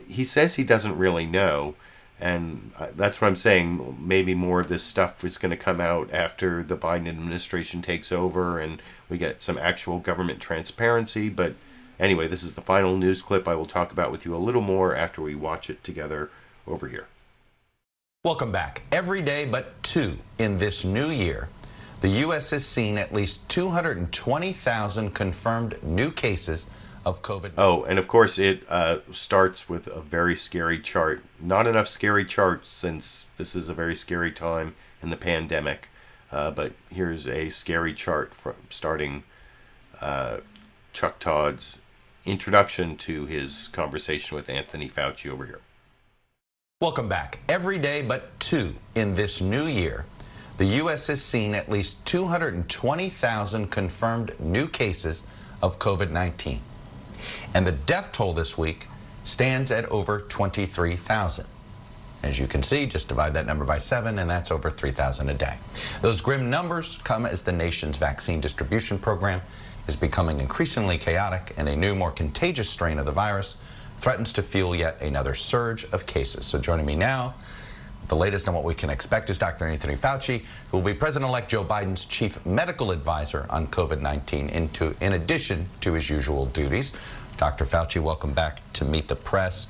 he says he doesn't really know. And that's what I'm saying. Maybe more of this stuff is going to come out after the Biden administration takes over and we get some actual government transparency. But anyway, this is the final news clip I will talk about with you a little more after we watch it together over here. Welcome back. Every day but 2 in this new year, the U.S. has seen at least 220,000 confirmed new cases of COVID. Oh, and of course it starts with a very scary chart. Not enough scary charts since this is a very scary time in the pandemic. But here's a scary chart from starting Chuck Todd's introduction to his conversation with Anthony Fauci over here. Welcome back. Every day but 2 in this new year, the U.S. has seen at least 220,000 confirmed new cases of COVID-19. And the death toll this week stands at over 23,000. As you can see, just divide that number by 7, and that's over 3,000 a day. Those grim numbers come as the nation's vaccine distribution program is becoming increasingly chaotic, and a new, more contagious strain of the virus threatens to fuel yet another surge of cases. So joining me now, the latest on what we can expect is Dr. Anthony Fauci, who will be President-elect Joe Biden's chief medical advisor on COVID-19 in addition to his usual duties. Dr. Fauci, welcome back to Meet the Press.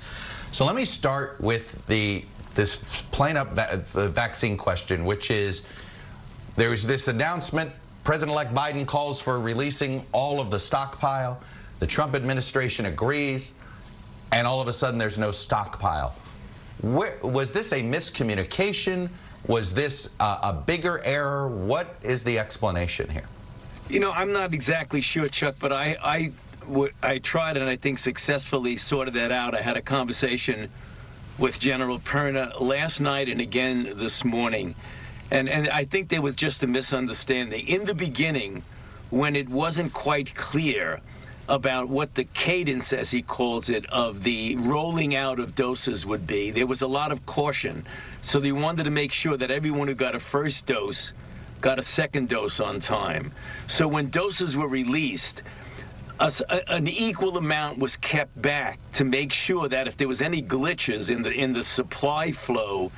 So let me start with this plain up the vaccine question, which is there's this announcement. President-elect Biden calls for releasing all of the stockpile. The Trump administration agrees, and all of a sudden there's no stockpile. Was this a miscommunication? Was this a bigger error? What is the explanation here? You know, I'm not exactly sure, Chuck, but I tried and I think successfully sorted that out. I had a conversation with General Perna last night and again this morning. And I think there was just a misunderstanding. In the beginning, when it wasn't quite clear about what the cadence, as he calls it, of the rolling out of doses would be, there was a lot of caution. So they wanted to make sure that everyone who got a first dose got a second dose on time. So when doses were released, an equal amount was kept back to make sure that if there was any glitches in the supply flow,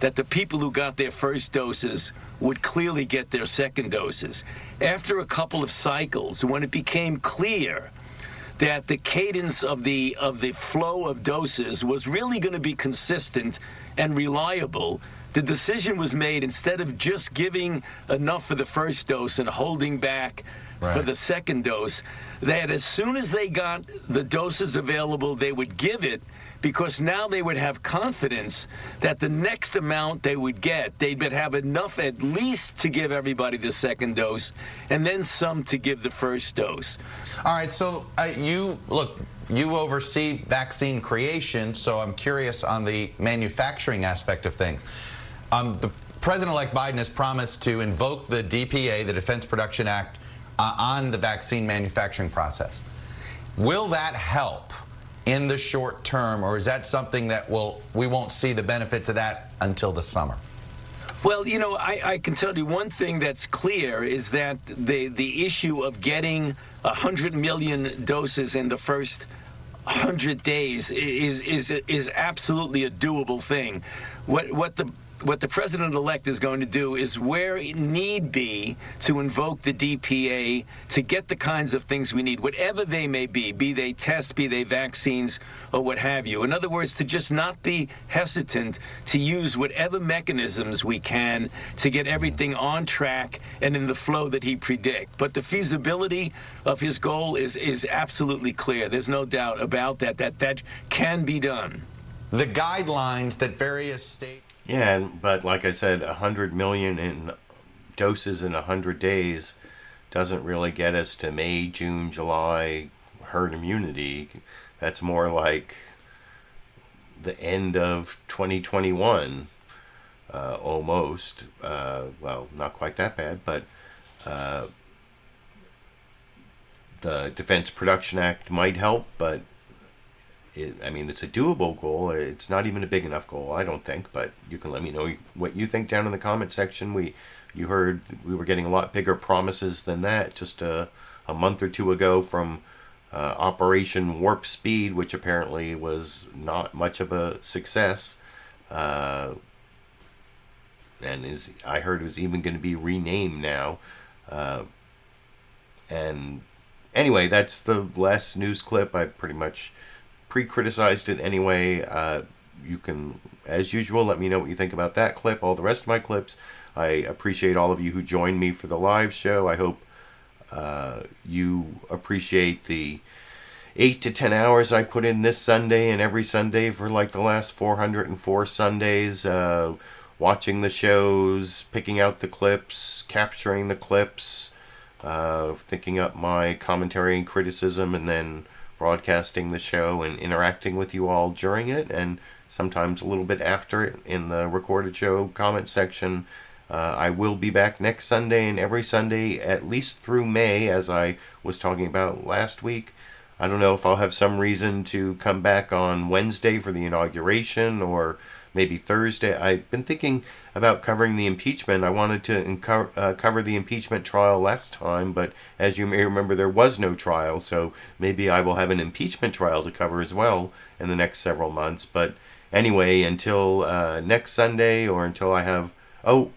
that the people who got their first doses would clearly get their second doses. After a couple of cycles, when it became clear that the cadence of the flow of doses was really going to be consistent and reliable, the decision was made, instead of just giving enough for the first dose and holding back for the second dose, that as soon as they got the doses available, they would give it, because now they would have confidence that the next amount they would get, they'd have enough at least to give everybody the second dose, and then some to give the first dose. All right, so you oversee vaccine creation, so I'm curious on the manufacturing aspect of things. The President-elect Biden has promised to invoke the DPA, the Defense Production Act, on the vaccine manufacturing process. Will that help in the short term, or is that something that we won't see the benefits of that until the summer? Well, you know, I can tell you one thing that's clear is that the issue of getting 100 million doses in the first 100 days is absolutely a doable thing. What the president-elect is going to do is, where it need be, to invoke the DPA to get the kinds of things we need, whatever they may be they tests, be they vaccines, or what have you. In other words, to just not be hesitant to use whatever mechanisms we can to get everything on track and in the flow that he predicts. But the feasibility of his goal is absolutely clear. There's no doubt about that can be done. The guidelines that various states... Yeah, but like I said, 100 million in doses in 100 days doesn't really get us to May, June, July herd immunity. That's more like the end of 2021, almost. Well, not quite that bad, but the Defense Production Act might help, but it's a doable goal. It's not even a big enough goal, I don't think, but you can let me know what you think down in the comment section. You heard we were getting a lot bigger promises than that just a month or two ago from Operation Warp Speed, which apparently was not much of a success, and I heard it was even going to be renamed now. And anyway, that's the last news clip. I pretty much pre-criticized it anyway. You can, as usual, let me know what you think about that clip, all the rest of my clips. I appreciate all of you who joined me for the live show. I hope you appreciate the 8 to 10 hours I put in this Sunday and every Sunday for like the last 404 Sundays, watching the shows, picking out the clips, capturing the clips, thinking up my commentary and criticism, and then broadcasting the show and interacting with you all during it, and sometimes a little bit after it in the recorded show comment section. I will be back next Sunday and every Sunday at least through May, as I was talking about last week. I don't know if I'll have some reason to come back on Wednesday for the inauguration, or maybe Thursday. I've been thinking about covering the impeachment. I wanted to cover the impeachment trial last time, but as you may remember, there was no trial, so maybe I will have an impeachment trial to cover as well in the next several months. But anyway, until next Sunday, or until I have... Oh,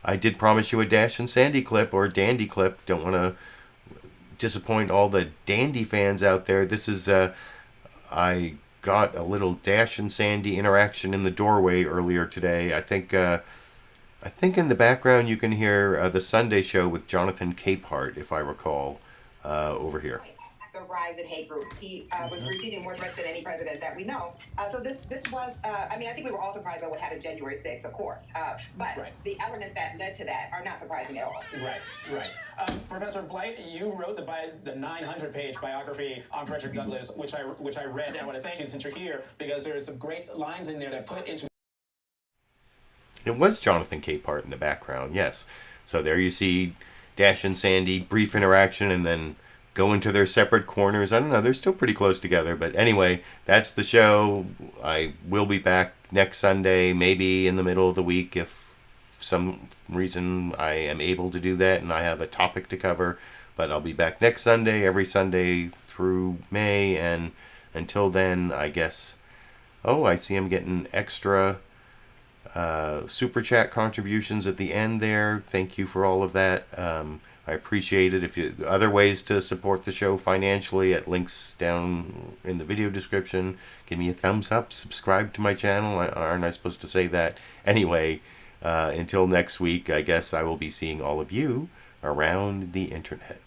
I did promise you a Dash and Sandy clip, or Dandy clip. Don't want to disappoint all the Dandy fans out there. This is... I got a little Dash and Sandy interaction in the doorway earlier today. I think in the background you can hear the Sunday show with Jonathan Capehart, if I recall, over here. The rise in hate group. He was receiving more threats than any president that we know. So this was, I think we were all surprised by what happened January 6th, of course. But the elements that led to that are not surprising at all. Right. Professor Blight, you wrote the 900-page biography on Frederick Douglass, which I read, and I want to thank you since you're here, because there are some great lines in there that put into... It was Jonathan Capehart in the background, yes. So there you see Dash and Sandy, brief interaction, and then go into their separate corners. I don't know, they're still pretty close together. But anyway, that's the show. I will be back next Sunday, maybe in the middle of the week if some reason I am able to do that and I have a topic to cover. But I'll be back next Sunday, every Sunday through May. And until then, I guess... Oh, I see I'm getting extra super chat contributions at the end there. Thank you for all of that. I appreciate it. If you other ways to support the show financially, at links down in the video description. Give me a thumbs up, subscribe to my channel. Aren't I supposed to say that? Anyway, until next week, I guess I will be seeing all of you around the internet.